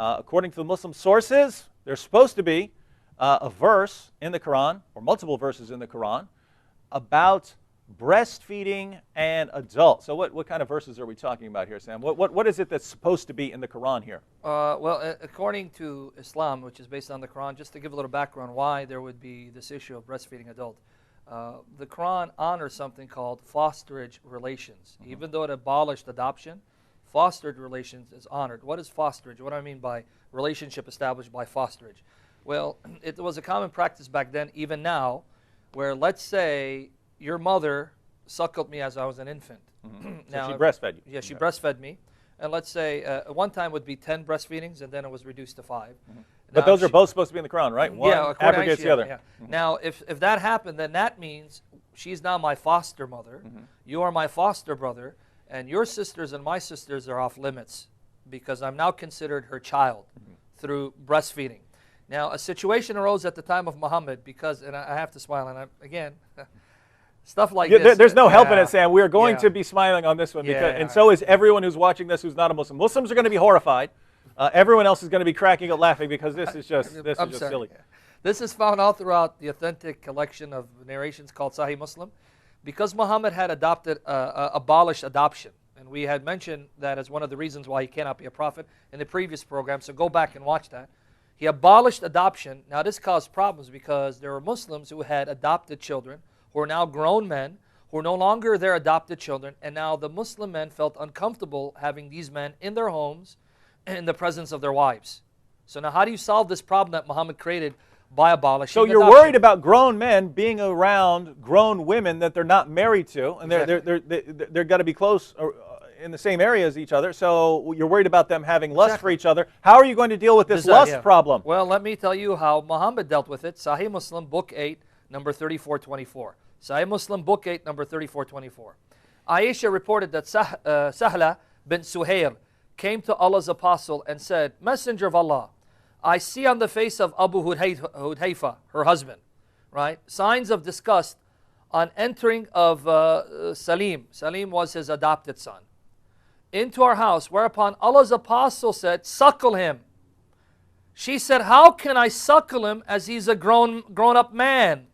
According to the Muslim sources, there's supposed to be a verse in the Qur'an, or multiple verses in the Qur'an, about breastfeeding and adults. So what kind of verses are we talking about here, Sam? What is it that's supposed to be in the Qur'an here? Well, according to Islam, which is based on the Qur'an, just to give a little background why there would be this issue of breastfeeding adult, the Qur'an honors something called fosterage relations. Even though it abolished adoption, fostered relations is honored. What is fosterage? What do I mean by relationship established by fosterage? Well, it was a common practice back then, even now, where let's say your mother suckled me as I was an infant. Now, so she breastfed you. Yeah, she breastfed me. And let's say one time would be 10 breastfeedings, and then it was reduced to 5. But those are both supposed to be in the Quran, right? One abrogates the other. Yeah. Now, if that happened, then that means she's now my foster mother. You are my foster brother, and your sisters and my sisters are off limits because I'm now considered her child through breastfeeding. Now, a situation arose at the time of Muhammad because, and I have to smile, and again, stuff like this. There's no helping it, Sam. We are going to be smiling on this one, because, and so is everyone who's watching this who's not a Muslim. Muslims are going to be horrified. Everyone else is going to be cracking up laughing because this is just silly. This is found all throughout the authentic collection of narrations called Sahih Muslim, because Muhammad had abolished adoption. And we had mentioned that as one of the reasons why he cannot be a prophet in the previous program, so go back and watch that. He abolished adoption. Now this caused problems because there were Muslims who had adopted children, who are now grown men, who are no longer their adopted children, and now the Muslim men felt uncomfortable having these men in their homes in the presence of their wives. So now how do you solve this problem that Muhammad created by abolishing adoption? So you're worried about grown men being around grown women that they're not married to, and they're got to be close or in the same area as each other, so you're worried about them having lust for each other. How are you going to deal with this lust problem? Well, let me tell you how Muhammad dealt with it. Sahih Muslim, Book 8, number 3424. Sahih Muslim, Book 8, number 3424. Aisha reported that Sahla bin Suhair came to Allah's apostle and said, Messenger of Allah, I see on the face of Abu Hudhayfa, her husband, right, signs of disgust on entering of Salim. Salim was his adopted son, into our house, whereupon Allah's apostle said, suckle him. She said, how can I suckle him as he's a grown-up man?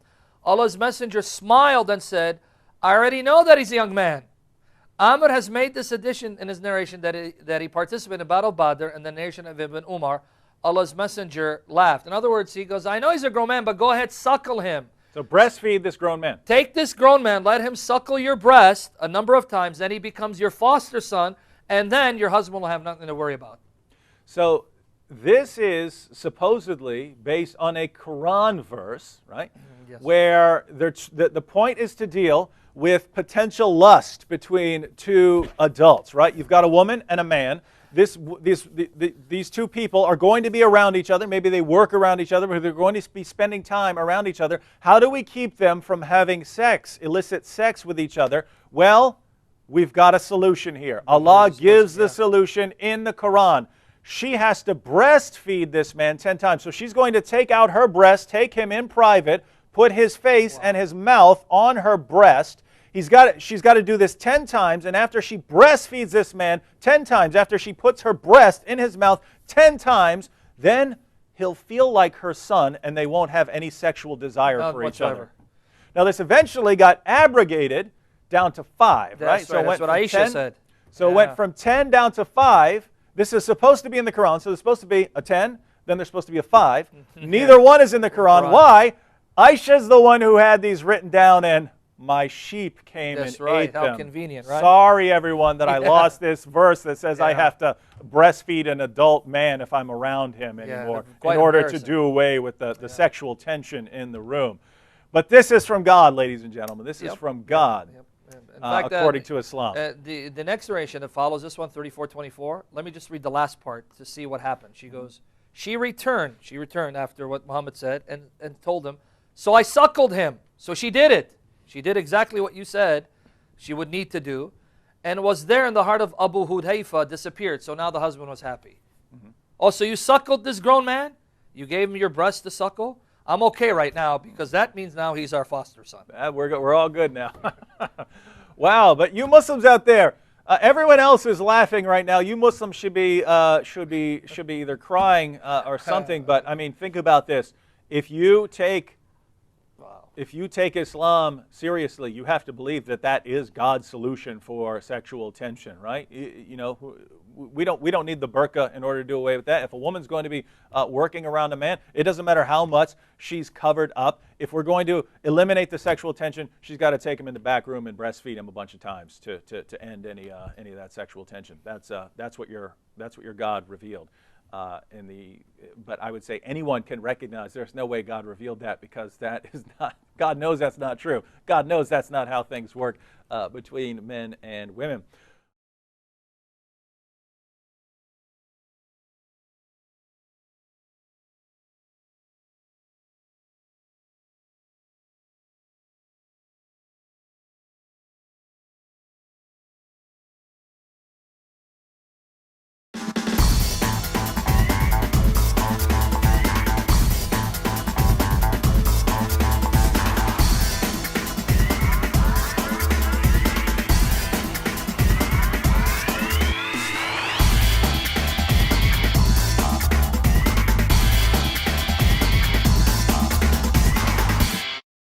Allah's messenger smiled and said, I already know that he's a young man. Amr has made this addition in his narration that he participated in Battle Badr and the narration of Ibn Umar. Allah's messenger laughed. In other words, he goes, I know he's a grown man, but go ahead, suckle him. So breastfeed this grown man. Take this grown man, let him suckle your breast a number of times, then he becomes your foster son, and then your husband will have nothing to worry about. So this is supposedly based on a Quran verse, right? Yes. Where the point is to deal with potential lust between two adults, right? You've got a woman and a man. These two people are going to be around each other. Maybe they work around each other, but they're going to be spending time around each other. How do we keep them from having sex, illicit sex with each other? Well, we've got a solution here. Allah gives the solution in the Quran. She has to breastfeed this man 10 times. So she's going to take out her breast, take him in private, put his face and his mouth on her breast. She's got to do this 10 times, and after she breastfeeds this man 10 times, after she puts her breast in his mouth 10 times, then he'll feel like her son, and they won't have any sexual desire for each other. Now this eventually got abrogated down to 5, right? So that's what Aisha said. So it went from 10 down to 5. This is supposed to be in the Quran, so there's supposed to be a 10, then there's supposed to be a 5. Neither one is in the Quran. Why? Aisha's the one who had these written down, and my sheep came and ate them. How convenient, right? Sorry, everyone, that I lost this verse that says I have to breastfeed an adult man if I'm around him anymore in order to do away with the sexual tension in the room. But this is from God, ladies and gentlemen. This is from God, in fact, according to Islam. The next narration that follows this one, 34:24, let me just read the last part to see what happened. She goes, she returned after what Muhammad said and told him, so I suckled him. So she did it. She did exactly what you said she would need to do, and was there in the heart of Abu Hudhayfa, disappeared. So now the husband was happy. Oh, so you suckled this grown man? You gave him your breast to suckle? I'm okay right now, because that means now he's our foster son. We're all good now. Wow, but you Muslims out there, Everyone else is laughing right now. You Muslims should be either crying or something. But I mean, think about this: if you take Islam seriously, you have to believe that that is God's solution for sexual tension, right? You know, we don't need the burqa in order to do away with that. If a woman's going to be working around a man, it doesn't matter how much she's covered up. If we're going to eliminate the sexual tension, she's got to take him in the back room and breastfeed him a bunch of times to end any of that sexual tension. That's what your God revealed. But I would say anyone can recognize there's no way God revealed that, because that is not, God knows that's not true. God knows that's not how things work between men and women.